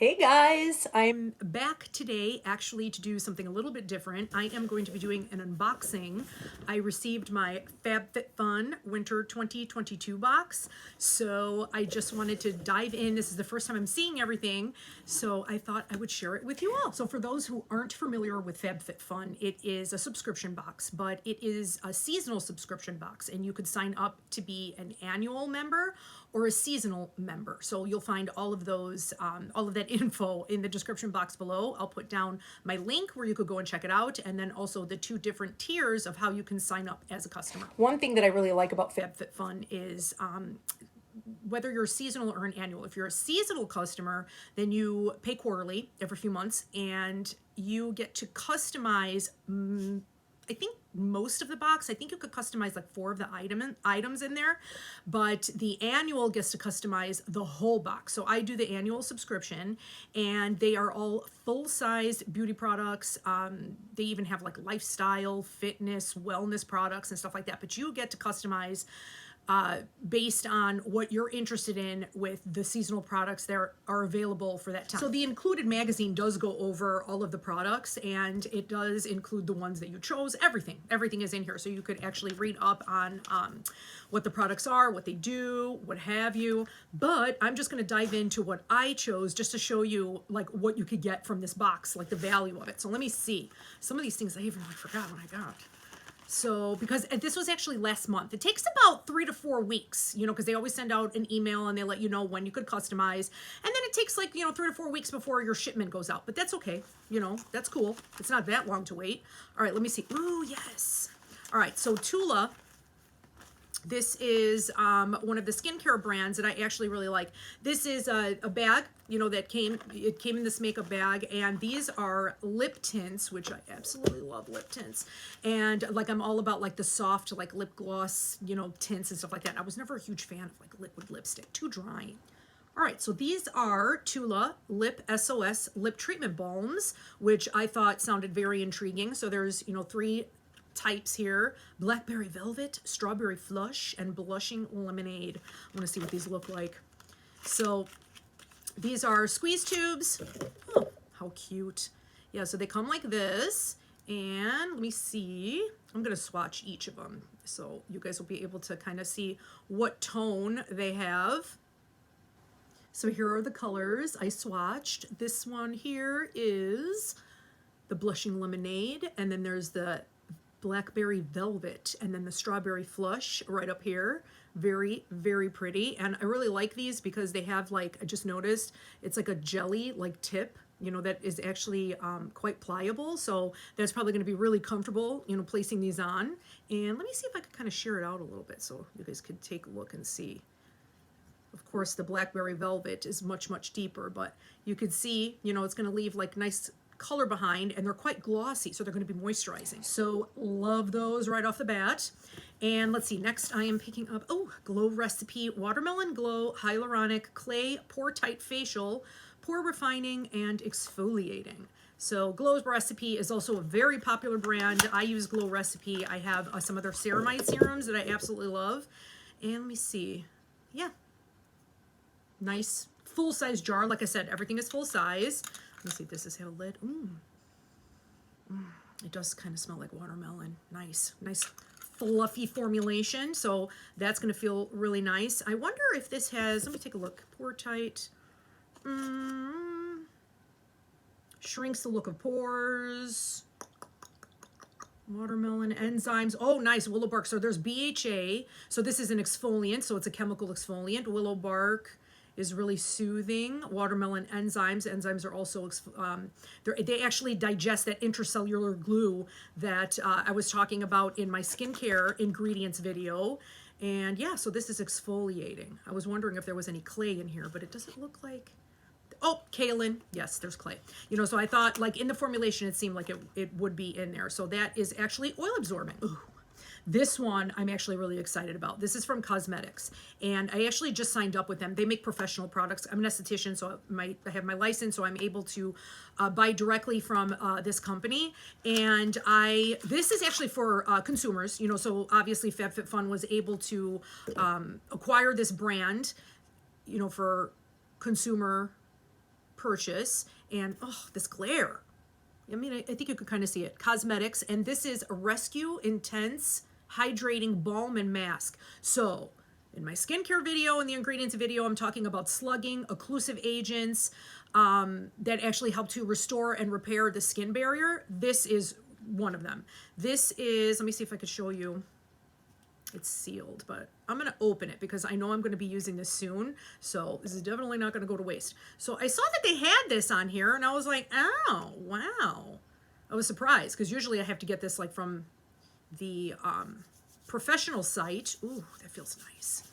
Hey guys, I'm back today actually to do something a little bit different. I am going to be doing an unboxing. I received my Fab Fit Fun Winter 2022 box, so I just wanted to dive in. This is the first time I'm seeing everything, so I thought I would share it with you all. So for those who aren't familiar with Fab Fit Fun, it is a subscription box, but it is a seasonal subscription box, and you could sign up to be an annual member or a seasonal member. So you'll find all of those, all of that info in the description box below. I'll put down my link where you could go and check it out, and then also the two different tiers of how you can sign up as a customer. One thing that I really like about FabFitFun is whether you're seasonal or an annual. If you're a seasonal customer, then you pay quarterly every few months, and you get to customize I think most of the box. I think you could customize like 4 of the items in there, but the annual gets to customize the whole box. So I do the annual subscription, and they are all full-size beauty products. They even have like lifestyle, fitness, wellness products and stuff like that, but you get to customize based on what you're interested in with the seasonal products that are available for that time. So the included magazine does go over all of the products, and it does include the ones that you chose. Everything is in here, so you could actually read up on what the products are, what they do, what have you. But I'm just going to dive into what I chose just to show you like what you could get from this box, like the value of it. So let me see. Some of these things I even forgot what I got. So, because this was actually last month. It takes about 3 to 4 weeks, you know, because they always send out an email and they let you know when you could customize. And then it takes like, 3 to 4 weeks before your shipment goes out. But that's okay. That's cool. It's not that long to wait. All right, let me see. Ooh, yes. All right, so Tula. This is one of the skincare brands that I actually really like. This is a bag, that came in this makeup bag, and these are lip tints, which I absolutely love lip tints. And like I'm all about like the soft like lip gloss, tints and stuff like that. I was never a huge fan of like liquid lipstick, too dry. All right, so these are Tula Lip SOS Lip Treatment Balms, which I thought sounded very intriguing. So there's, 3 types here: blackberry velvet, strawberry flush, and blushing lemonade. I want to see what these look like. So these are squeeze tubes. Oh, how cute. Yeah, so they come like this, and let me see. I'm going to swatch each of them so you guys will be able to kind of see what tone they have. So here are the colors I swatched. This one here is the blushing lemonade, and then there's the blackberry velvet, and then the strawberry flush right up here. Very, very pretty. And I really like these because they have, like, I just noticed it's like a jelly like tip, that is actually quite pliable. So that's probably going to be really comfortable, placing these on. And let me see if I could kind of share it out a little bit so you guys could take a look and see. Of course, the blackberry velvet is much, much deeper, but you could see, it's going to leave like nice color behind, and they're quite glossy, so they're going to be moisturizing. So love those right off the bat. And let's see, next I am picking up, Glow Recipe Watermelon Glow Hyaluronic Clay Pore Tight Facial, Pore Refining and Exfoliating. So Glow Recipe is also a very popular brand. I use Glow Recipe. I have some of their ceramide serums that I absolutely love. And let me see. Yeah. Nice full-size jar. Like I said, everything is full size. Let me see if this has a lid. It does kind of smell like watermelon. Nice fluffy formulation. So that's going to feel really nice. I wonder if this has, let me take a look. Pore tight. Shrinks the look of pores. Watermelon enzymes. Oh, nice. Willow bark. So there's BHA. So this is an exfoliant. So it's a chemical exfoliant. Willow bark is really soothing. Watermelon enzymes. Enzymes are also, they actually digest that intracellular glue that I was talking about in my skincare ingredients video. And yeah, so this is exfoliating. I was wondering if there was any clay in here, but it doesn't look like. Oh, kaolin. Yes, there's clay. So I thought like in the formulation, it seemed like it would be in there. So that is actually oil absorbent. Ooh. This one I'm actually really excited about. This is from Cosmetics, and I actually just signed up with them. They make professional products. I'm an esthetician, so I have my license, so I'm able to buy directly from this company. And this is actually for consumers, so obviously FabFitFun was able to acquire this brand, for consumer purchase. And oh, this glare. I mean, I think you could kind of see it. Cosmetics, and this is a Rescue Intense Hydrating Balm and Mask. So in my skincare video and the ingredients video, I'm talking about slugging, occlusive agents that actually help to restore and repair the skin barrier. This is one of them. This is, let me see if I could show you. It's sealed, but I'm going to open it because I know I'm going to be using this soon. So this is definitely not going to go to waste. So I saw that they had this on here and I was like, oh, wow. I was surprised because usually I have to get this like from the professional site. Ooh, that feels nice.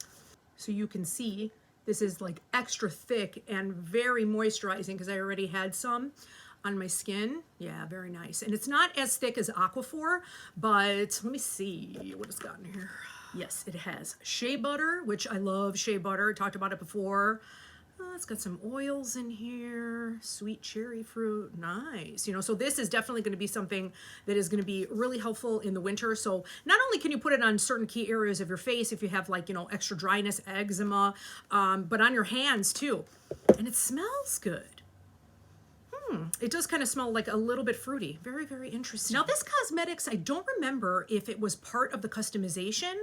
So you can see this is like extra thick and very moisturizing because I already had some on my skin. Yeah, very nice. And it's not as thick as Aquaphor, but let me see what it's got in here. Yes, it has shea butter, which I love shea butter. I talked about it before. It's got some oils in here, sweet cherry fruit, nice. You know, so this is definitely going to be something that is going to be really helpful in the winter. So not only can you put it on certain key areas of your face if you have like, you know, extra dryness, eczema, but on your hands too. And it smells good. It does kind of smell like a little bit fruity. Very, very interesting. Now this cosmetics, I don't remember if it was part of the customization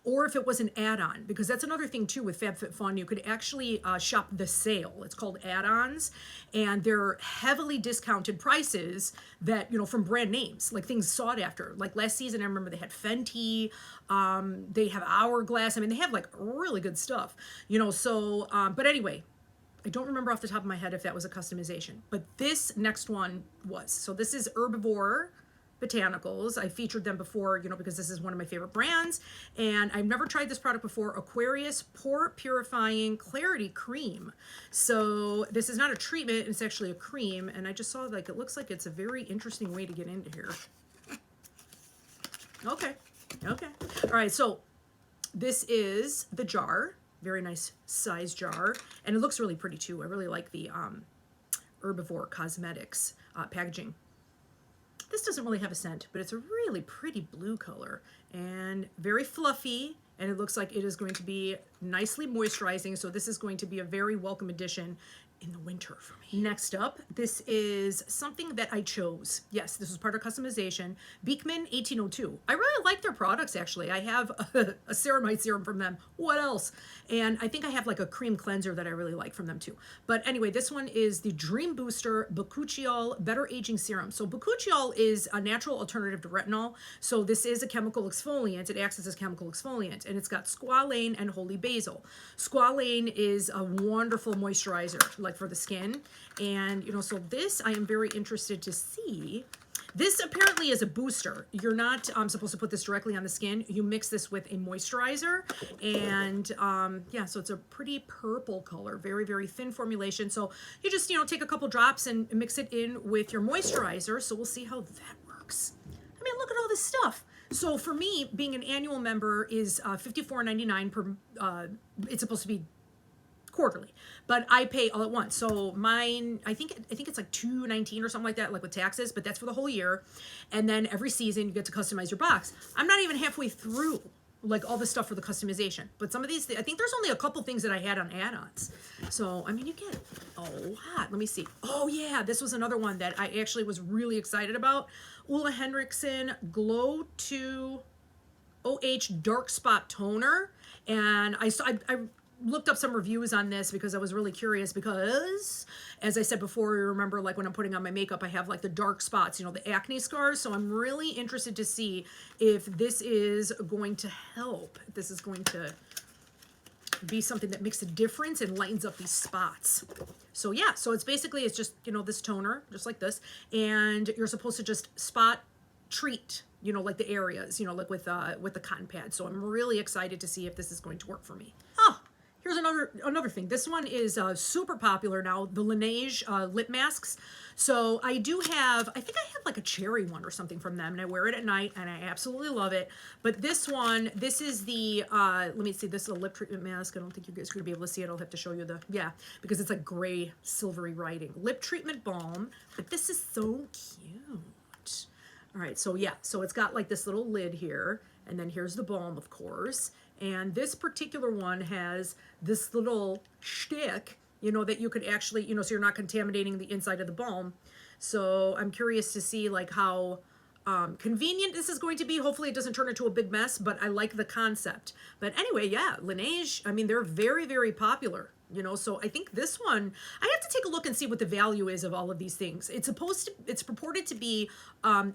or if it was an add-on, because that's another thing too with Fab Fit Fun. You could actually shop the sale. It's called add-ons, and they're heavily discounted prices that, you know, from brand names, like things sought after. Like last season, I remember they had Fenty, they have Hourglass. I mean, they have like really good stuff, you know, so, but anyway, I don't remember off the top of my head if that was a customization, but this next one was. So this is Herbivore Botanicals. I featured them before, you know, because this is one of my favorite brands, and I've never tried this product before. Aquarius Pore Purifying Clarity Cream. So this is not a treatment, it's actually a cream, and I just saw like, it looks like it's a very interesting way to get into here. Okay, okay. All right, so this is the jar. Very nice size jar, and it looks really pretty too. I really like the Herbivore Cosmetics packaging. This doesn't really have a scent, but it's a really pretty blue color and very fluffy, and it looks like it is going to be nicely moisturizing, so this is going to be a very welcome addition in the winter for me. Next up, this is something that I chose. Yes, this was part of customization. Beekman 1802. I really like their products, actually. I have a ceramide serum from them. What else? And I think I have like a cream cleanser that I really like from them too. But anyway, this one is the Dream Booster Bakuchiol Better Aging Serum. So Bakuchiol is a natural alternative to retinol. So this is a chemical exfoliant. It acts as a chemical exfoliant, and it's got squalane and holy basil. Squalane is a wonderful moisturizer, like for the skin, and you know, so this I am very interested to see. This apparently is a booster. You're not supposed to put this directly on the skin. You mix this with a moisturizer, and yeah, so it's a pretty purple color, very, very thin formulation. So you just, you know, take a couple drops and mix it in with your moisturizer. So we'll see how that works. I mean, look at all this stuff. So for me, being an annual member is $54.99 per. It's supposed to be quarterly, but I pay all at once. So mine, I think it's like $2.19 or something like that, like with taxes, but that's for the whole year. And then every season you get to customize your box. I'm not even halfway through like all the stuff for the customization, but some of these, I think there's only a couple things that I had on add-ons. So, I mean, you get a lot. Let me see. Oh yeah, this was another one that I actually was really excited about. Ulla Henriksen Glow to OH Dark Spot Toner. And I looked up some reviews on this because I was really curious, because as I said before, you remember, like when I'm putting on my makeup, I have like the dark spots, you know, the acne scars. So I'm really interested to see if this is going to help, if this is going to be something that makes a difference and lightens up these spots. So yeah, so it's basically, it's just, you know, this toner, just like this, and you're supposed to just spot treat, you know, like the areas, you know, like with the cotton pad. So I'm really excited to see if this is going to work for me. Oh, here's another thing. This one is super popular now, the Laneige lip masks. So I do have, I think I have like a cherry one or something from them, and I wear it at night, and I absolutely love it. But this one, this is the, let me see, this is a lip treatment mask. I don't think you guys are going to be able to see it. I'll have to show you the, yeah, because it's like gray, silvery writing. Lip treatment balm, but this is so cute. All right, so yeah, so it's got like this little lid here, and then here's the balm, of course. And this particular one has this little shtick you know, that you could actually, you know, so you're not contaminating the inside of the balm. So I'm curious to see like how convenient this is going to be. Hopefully it doesn't turn into a big mess, but I like the concept. But anyway, yeah, Laneige, I mean, they're very, very popular, you know, so I think this one, I have to take a look and see what the value is of all of these things. It's purported to be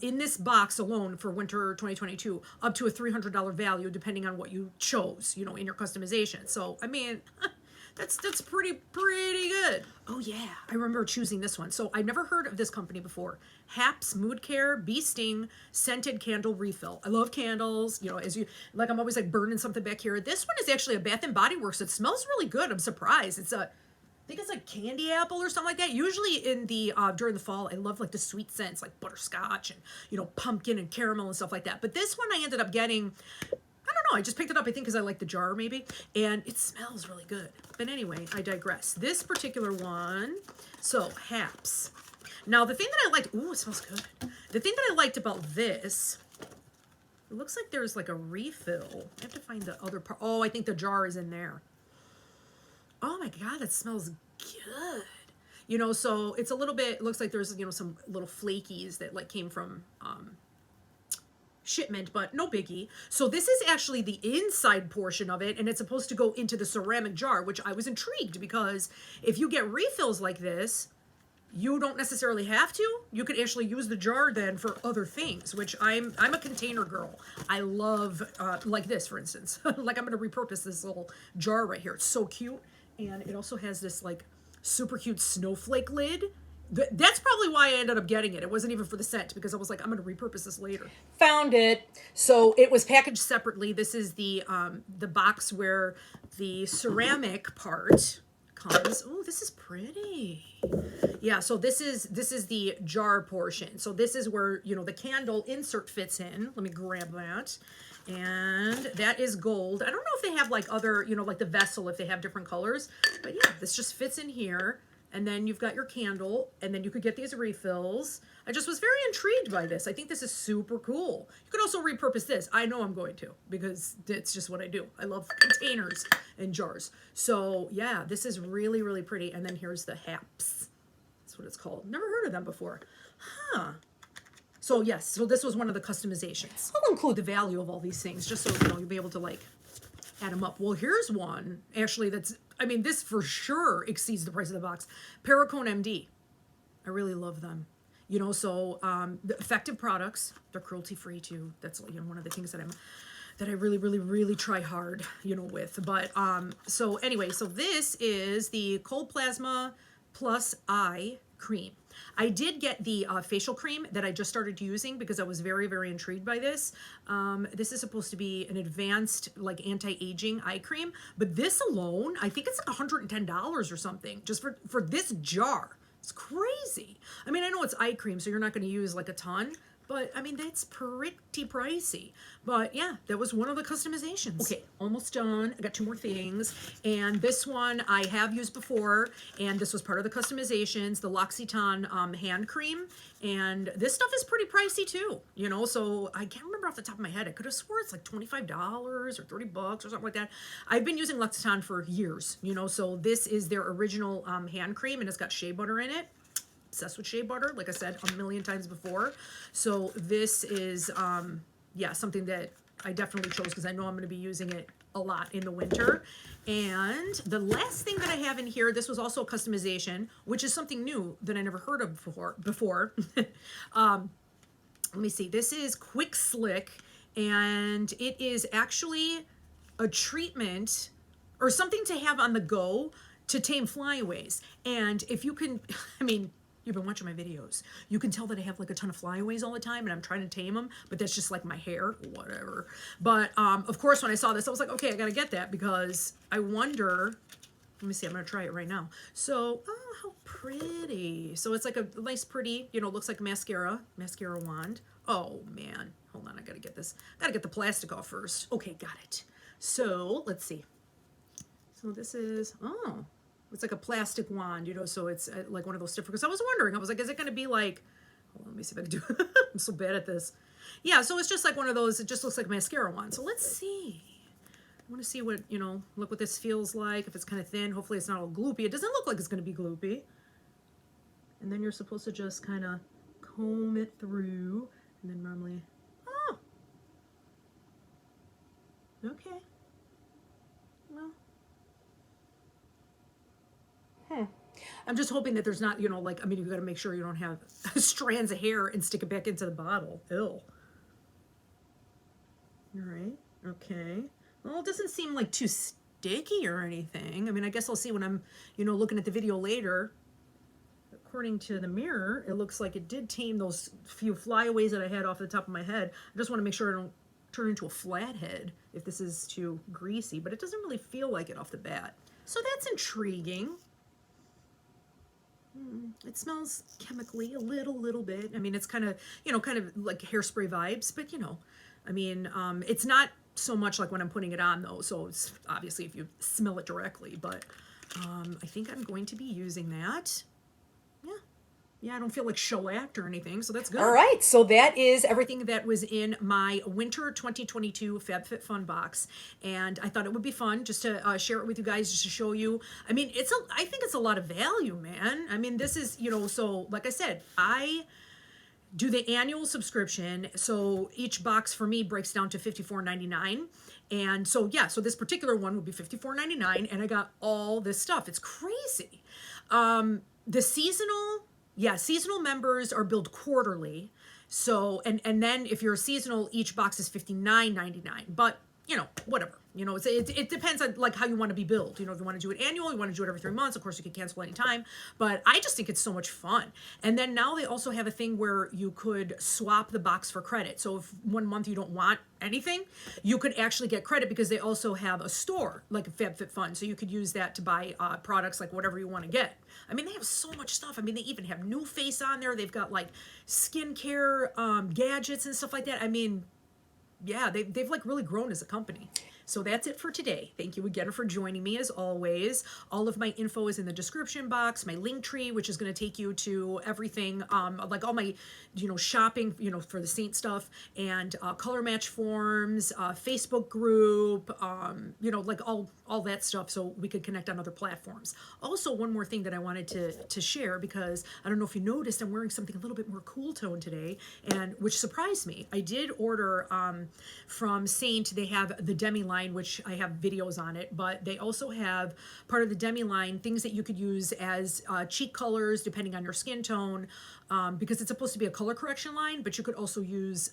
in this box alone for winter 2022, up to a $300 value, depending on what you chose, you know, in your customization. So, I mean, that's pretty good. Oh yeah, I remember choosing this one. So I've never heard of this company before. Haps Mood Care Bee Sting Scented Candle Refill. I love candles. You know, as you like, I'm always like burning something back here. This one is actually a Bath and Body Works. It smells really good. I'm surprised. It's I think it's like candy apple or something like that. Usually in the during the fall, I love like the sweet scents like butterscotch and, you know, pumpkin and caramel and stuff like that. But this one I ended up getting, I don't know, I just picked it up, I think, because I like the jar maybe, and it smells really good. But anyway, I digress. This particular one, so Haps. Now, the thing that I liked, ooh, it smells good. The thing that I liked about this, it looks like there's like a refill. I have to find the other part. Oh, I think the jar is in there. Oh my God, it smells good. You know, so it's a little bit, it looks like there's, you know, some little flakies that like came from, shipment, but no biggie. So this is actually the inside portion of it, and it's supposed to go into the ceramic jar, which I was intrigued because if you get refills like this, you don't necessarily have to. You could actually use the jar then for other things, which I'm a container girl. I love like this, for instance. Like I'm going to repurpose this little jar right here. It's so cute, and it also has this like super cute snowflake lid. That's probably why I ended up getting it. It wasn't even for the scent because I was like, I'm going to repurpose this later. Found it. So it was packaged separately. This is the box where the ceramic part comes. Oh, this is pretty. Yeah, so this is the jar portion. So this is where, you know, the candle insert fits in. Let me grab that. And that is gold. I don't know if they have like other, you know, like the vessel, if they have different colors. But yeah, this just fits in here. And then you've got your candle, and then you could get these refills. I just was very intrigued by this. I think this is super cool. You could also repurpose this. I know I'm going to, because it's just what I do. I love containers and jars. So yeah, this is really, really pretty. And then here's the Haps. That's what it's called. Never heard of them before. Huh. So yes, so this was one of the customizations. I'll include the value of all these things, just so, you know, you'll be able to like add them up. Well, here's one, actually, that's, I mean, this for sure exceeds the price of the box. Perricone MD. I really love them. You know, so the effective products, they're cruelty-free too. That's, you know, one of the things that I really, really, really try hard, you know, with. But so anyway, so this is the Cold Plasma Plus Eye Cream. I did get the facial cream that I just started using because I was very, very intrigued by this. This is supposed to be an advanced, like, anti-aging eye cream. But this alone, I think it's like $110 or something just for this jar. It's crazy. I mean, I know it's eye cream, so you're not going to use, like, a ton. But, I mean, that's pretty pricey. But, yeah, that was one of the customizations. Okay, almost done. I got 2 more things. And this one I have used before, and this was part of the customizations, the L'Occitane hand cream. And this stuff is pretty pricey, too, you know? So, I can't remember off the top of my head. I could have swore it's like $25 or $30 or something like that. I've been using L'Occitane for years, you know? So, this is their original hand cream, and it's got shea butter in it. Obsessed with shea butter, like I said a million times before. So this is yeah, something that I definitely chose because I know I'm going to be using it a lot in the winter. And the last thing that I have in here, this was also a customization, which is something new that I never heard of before. Let me see. This is Quick Slick, and it is actually a treatment or something to have on the go to tame flyaways. And if you can, I mean, you've been watching my videos. You can tell that I have like a ton of flyaways all the time and I'm trying to tame them, but that's just like my hair, whatever. But of course, when I saw this, I was like, okay, I gotta get that because I wonder, let me see, I'm gonna try it right now. So, oh, how pretty. So it's like a nice pretty, you know, looks like a mascara wand. Oh man, hold on, I gotta get this. Gotta get the plastic off first. Okay, got it. So let's see. So this is, oh, it's like a plastic wand, you know, so it's like one of those different, because I was wondering, I was like, is it going to be like, hold on, let me see if I can do it. I'm so bad at this. Yeah, so it's just like one of those, it just looks like a mascara wand. So let's see. want to see what, you know, look what this feels like. If it's kind of thin, hopefully it's not all gloopy. It doesn't look like it's going to be gloopy. And then you're supposed to just kind of comb it through. And then normally, oh, okay. Well, I'm just hoping that there's not, you know, like, I mean, you got to make sure you don't have strands of hair and stick it back into the bottle. Ew. All right. Okay. Well, it doesn't seem like too sticky or anything. I mean, I guess I'll see when I'm, you know, looking at the video later. According to the mirror, it looks like it did tame those few flyaways that I had off the top of my head. I just want to make sure I don't turn into a flathead if this is too greasy, but it doesn't really feel like it off the bat. So that's intriguing. It smells chemically a little bit. I mean, it's kind of, you know, kind of like hairspray vibes, but you know, I mean, it's not so much like when I'm putting it on though. So it's obviously if you smell it directly, but I think I'm going to be using that. Yeah, I don't feel like shellacked or anything, so that's good. All right, so that is everything that was in my winter 2022 Fab Fit Fun box, and I thought it would be fun just to share it with you guys, just to show you. I mean, I think it's a lot of value, man. I mean, this is, you know, so like I said, I do the annual subscription, so each box for me breaks down to $54.99. And so, yeah, so this particular one would be $54.99, and I got all this stuff. It's crazy. The seasonal members are billed quarterly. So, and then if you're a seasonal, each box is $59.99. But, you know, whatever. You know, it depends on like how you want to be billed. You know, if you want to do it annual, you want to do it every 3 months. Of course, you can cancel anytime. But I just think it's so much fun. And then now they also have a thing where you could swap the box for credit. So if 1 month you don't want anything, you could actually get credit because they also have a store like a Fab Fit Fun. So you could use that to buy products like whatever you want to get. I mean, they have so much stuff. I mean, they even have New Face on there. They've got like skincare gadgets and stuff like that. I mean, yeah, they've like really grown as a company. So that's it for today. Thank you again for joining me as always. All of my info is in the description box, my link tree, which is going to take you to everything, like all my, you know, shopping, you know, for the Seint stuff, and color match forms, Facebook group, you know, like all that stuff, so we could connect on other platforms. Also, one more thing that I wanted to share, because I don't know if you noticed, I'm wearing something a little bit more cool tone today, and which surprised me. I did order from Seint. They have the Demi line, which I have videos on it, but they also have part of the Demi line, things that you could use as cheek colors depending on your skin tone, because it's supposed to be a color correction line, but you could also use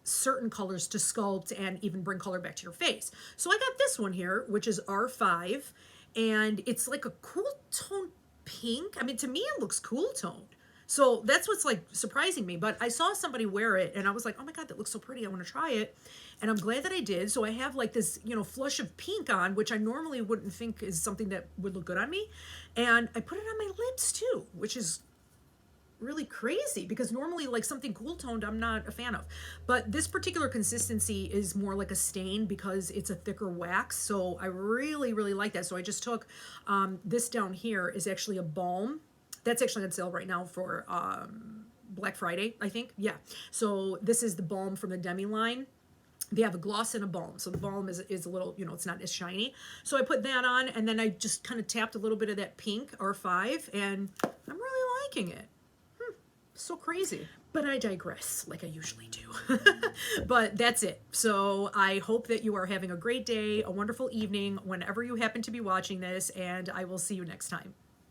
certain colors to sculpt and even bring color back to your face. So I got this one here, which is R5, and it's like a cool tone pink. I mean, to me, it looks cool toned. So that's what's like surprising me. But I saw somebody wear it and I was like, oh my God, that looks so pretty. I want to try it. And I'm glad that I did. So I have like this, you know, flush of pink on, which I normally wouldn't think is something that would look good on me. And I put it on my lips too, which is really crazy because normally like something cool toned I'm not a fan of. But this particular consistency is more like a stain because it's a thicker wax. So I really like that. So I just took this down here is actually a balm. That's actually on sale right now for Black Friday, I think. Yeah. So this is the balm from the Demi line. They have a gloss and a balm. So the balm is a little, you know, it's not as shiny. So I put that on and then I just kind of tapped a little bit of that pink R5 and I'm really liking it. So crazy. But I digress like I usually do. But that's it. So I hope that you are having a great day, a wonderful evening, whenever you happen to be watching this, and I will see you next time.